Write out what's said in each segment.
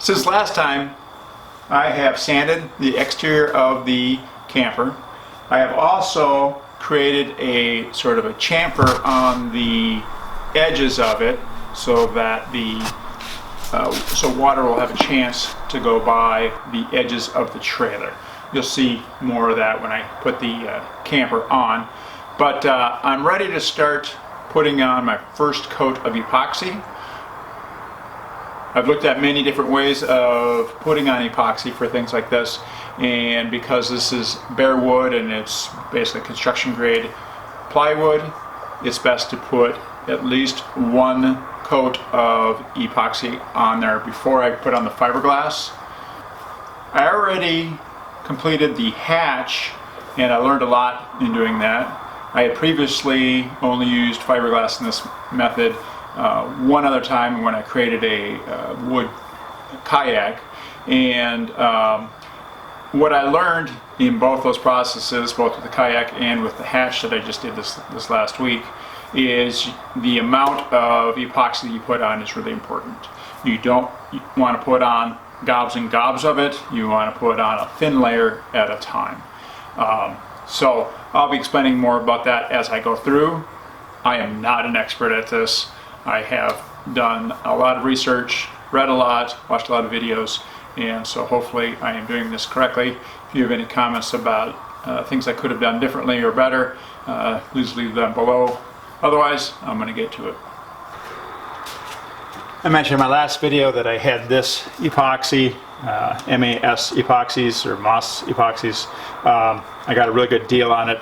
Since last time, I have sanded the exterior of the camper. I have also created a sort of a chamfer on the edges of it so that so water will have a chance to go by the edges of the trailer. You'll see more of that when I put the camper on. But I'm ready to start putting on my first coat of epoxy. I've looked at many different ways of putting on epoxy for things like this, and because this is bare wood and it's basically construction grade plywood, it's best to put at least one coat of epoxy on there before I put on the fiberglass. I already completed the hatch and I learned a lot in doing that. I had previously only used fiberglass in this method one other time when I created a wood kayak, and what I learned in both those processes, both with the kayak and with the hatch that I just did this last week, is the amount of epoxy that you put on is really important. You don't want to put on gobs and gobs of it. You want to put on a thin layer at a time. So I'll be explaining more about that as I go through. I am not an expert at this. I have done a lot of research, read a lot, watched a lot of videos, and so hopefully I am doing this correctly. If you have any comments about things I could have done differently or better, please leave them below. Otherwise, I'm going to get to it. I mentioned in my last video that I had this epoxy, MAS epoxies or Moss epoxies. I got a really good deal on it.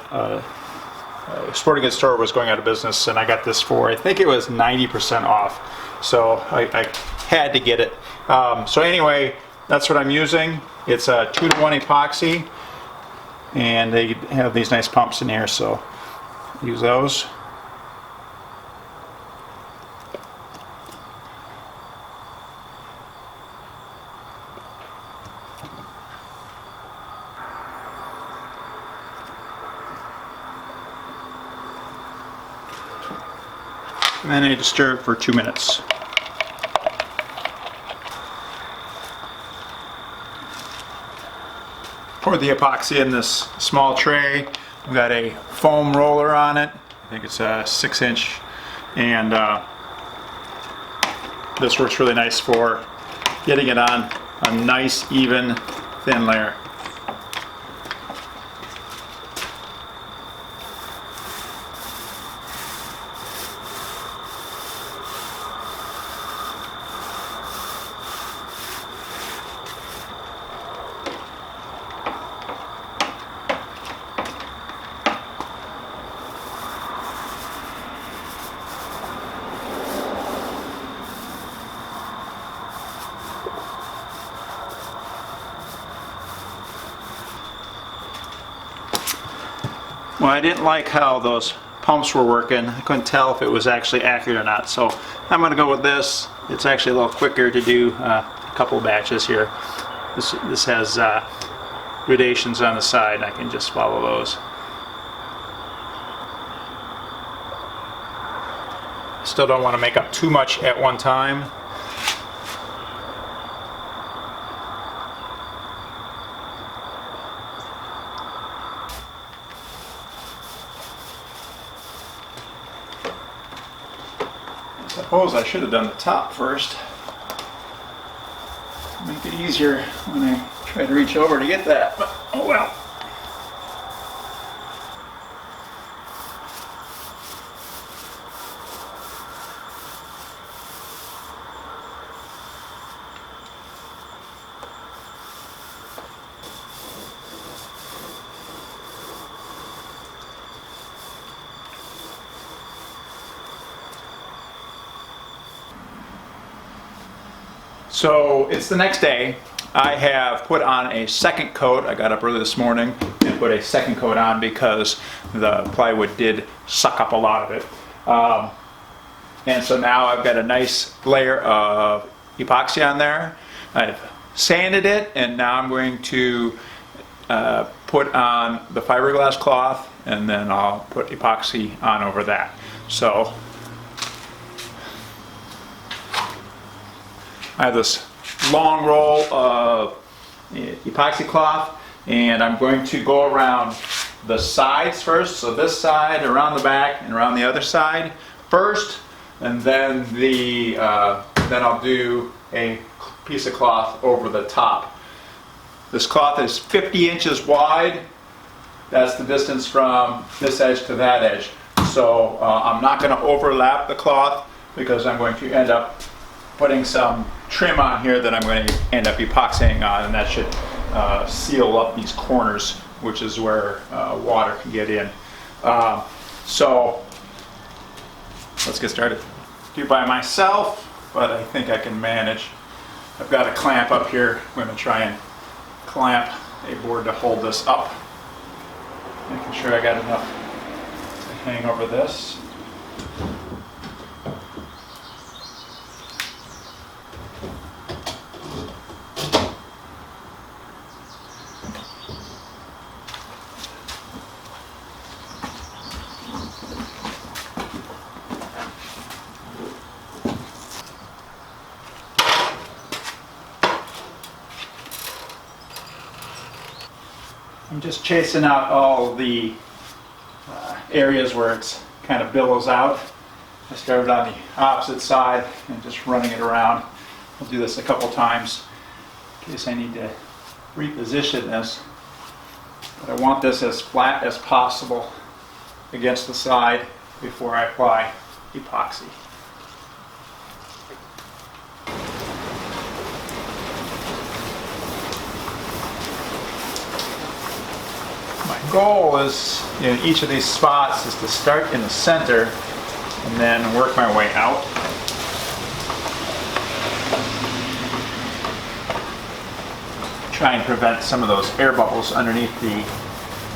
Sporting goods store was going out of business, and I got this for, I think it was 90% off. So I had to get it. So anyway, that's what I'm using. It's a 2-to-1 epoxy, and they have these nice pumps in here, so use those. And then I need to stir it for 2 minutes. Pour the epoxy in this small tray. I've got a foam roller on it. I think it's a 6-inch, and this works really nice for getting it on a nice, even, thin layer. Well, I didn't like how those pumps were working. I couldn't tell if it was actually accurate or not, so I'm going to go with this. It's actually a little quicker to do a couple batches here. This has gradations on the side, and I can just follow those. Still don't want to make up too much at one time. I suppose I should have done the top first. Make it easier when I try to reach over to get that, but oh well. So it's the next day. I have put on a second coat. I got up early this morning and put a second coat on because the plywood did suck up a lot of it. And so now I've got a nice layer of epoxy on there. I've sanded it, and now I'm going to put on the fiberglass cloth, and then I'll put epoxy on over that. So I have this long roll of epoxy cloth, and I'm going to go around the sides first, so this side, around the back, and around the other side first, and then then I'll do a piece of cloth over the top. This cloth is 50 inches wide. That's the distance from this edge to that edge. So I'm not going to overlap the cloth because I'm going to end up putting some trim on here that I'm going to end up epoxying on, and that should seal up these corners, which is where water can get in. So let's get started. Do by myself, but I think I can manage. I've got a clamp up here. I'm going to try and clamp a board to hold this up. Making sure I got enough to hang over this. I'm just chasing out all the areas where it's kind of billows out. I started on the opposite side and just running it around. I'll do this a couple times in case I need to reposition this. But I want this as flat as possible against the side before I apply epoxy. My goal is, in each of these spots, is to start in the center and then work my way out. Try and prevent some of those air bubbles underneath the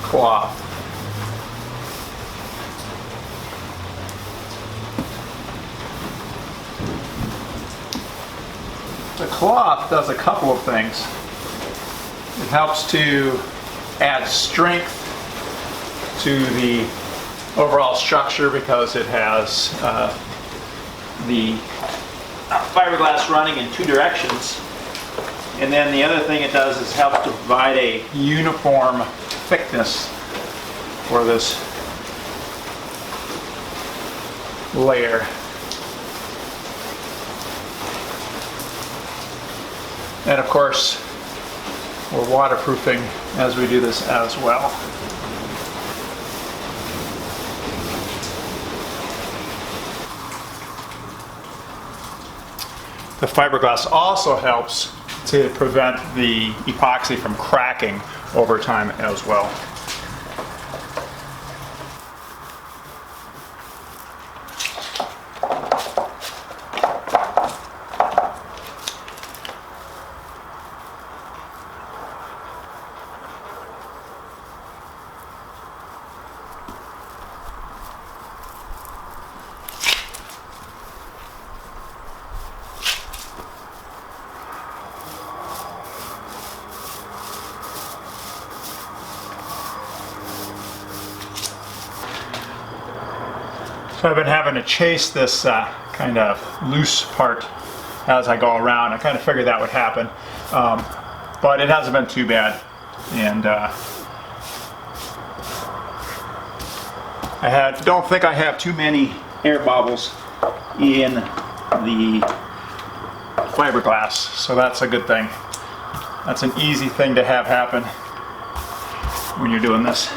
cloth. The cloth does a couple of things. It helps to add strength to the overall structure because it has the fiberglass running in two directions. And then the other thing it does is help to provide a uniform thickness for this layer. And of course, we're waterproofing as we do this as well. The fiberglass also helps to prevent the epoxy from cracking over time as well. So I've been having to chase this kind of loose part as I go around. I kind of figured that would happen, but it hasn't been too bad. And don't think I have too many air bubbles in the fiberglass, so that's a good thing. That's an easy thing to have happen when you're doing this.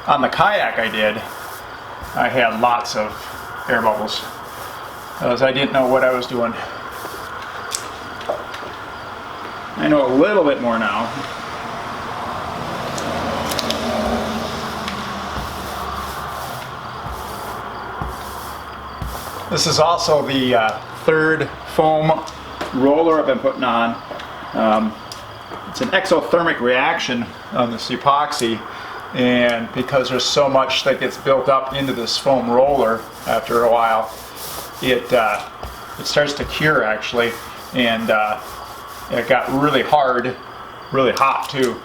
On the kayak I had lots of air bubbles because I didn't know what I was doing. I know a little bit more now. This is also the third foam roller I've been putting on. It's an exothermic reaction on this epoxy, and because there's so much that gets built up into this foam roller after a while, it starts to cure actually, and it got really hard, really hot too.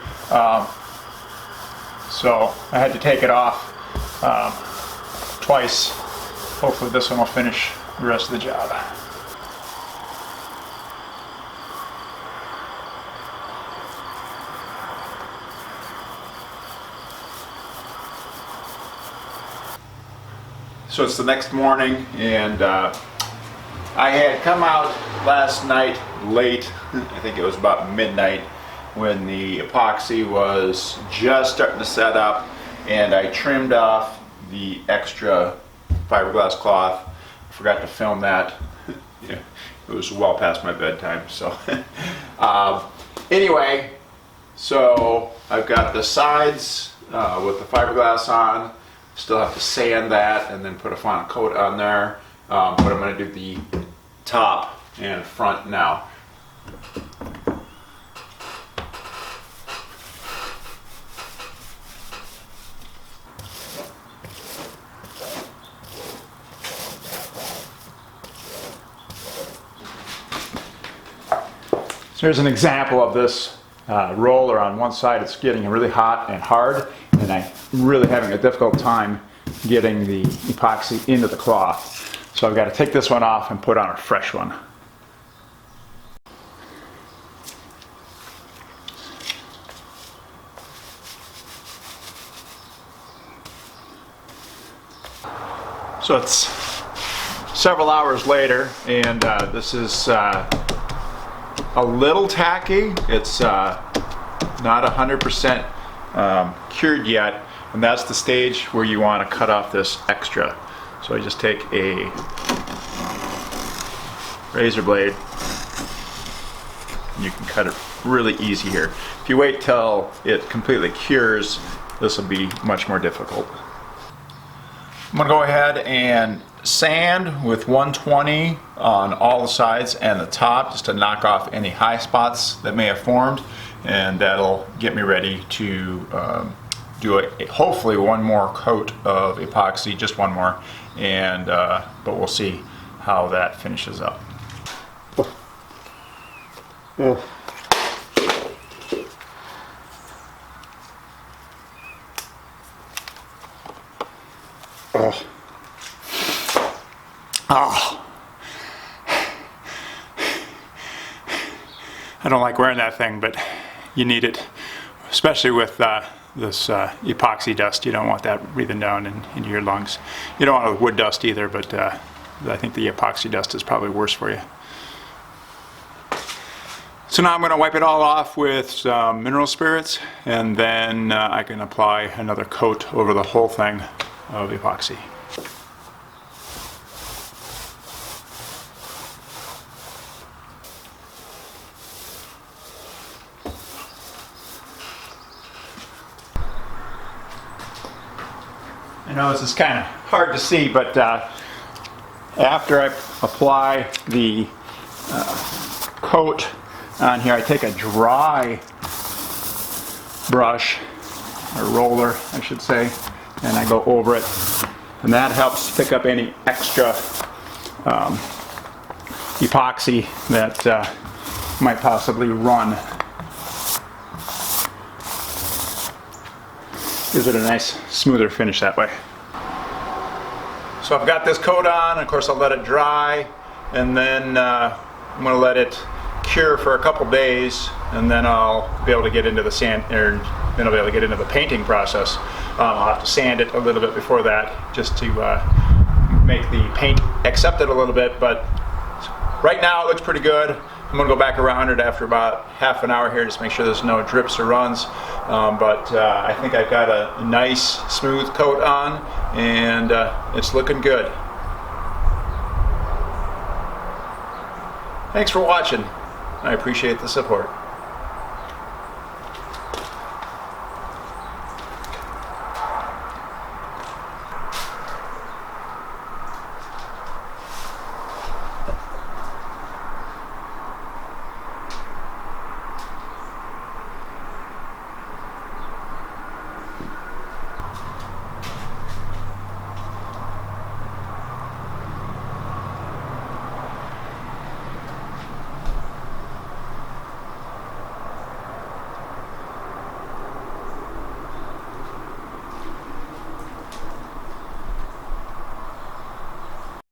So I had to take it off twice. Hopefully this one will finish the rest of the job. So it's the next morning, and I had come out last night late. I think it was about midnight when the epoxy was just starting to set up, and I trimmed off the extra fiberglass cloth. I forgot to film that. Yeah, it was well past my bedtime. So anyway, so I've got the sides with the fiberglass on. Still have to sand that and then put a final coat on there. But I'm going to do the top and front now. So here's an example of this roller. On one side it's getting really hot and hard, and I'm really having a difficult time getting the epoxy into the cloth. So I've got to take this one off and put on a fresh one. So it's several hours later, and this is a little tacky. It's not 100% cured yet, and that's the stage where you want to cut off this extra. So I just take a razor blade, and you can cut it really easy here. If you wait till it completely cures, this will be much more difficult. I'm going to go ahead and sand with 120 on all the sides and the top, just to knock off any high spots that may have formed, and that'll get me ready to do hopefully one more coat of epoxy, just one more, and but we'll see how that finishes up. Oh, I don't like wearing that thing, but you need it, especially with this epoxy dust. You don't want that breathing down into your lungs. You don't want wood dust either, but I think the epoxy dust is probably worse for you. So now I'm going to wipe it all off with some mineral spirits, and then I can apply another coat over the whole thing of epoxy. I know this is kind of hard to see, but after I apply the coat on here, I take a dry brush, or roller I should say, and I go over it, and that helps pick up any extra epoxy that might possibly run. Gives it a nice smoother finish that way. So I've got this coat on. Of course I'll let it dry, and then I'm going to let it cure for a couple days, and then I'll be able to get into the sand, or then I'll be able to get into the painting process. I'll have to sand it a little bit before that, just to make the paint accept it a little bit, but right now it looks pretty good. I'm going to go back around it after about half an hour here, just to make sure there's no drips or runs. But I think I've got a nice smooth coat on, and it's looking good. Thanks for watching. I appreciate the support.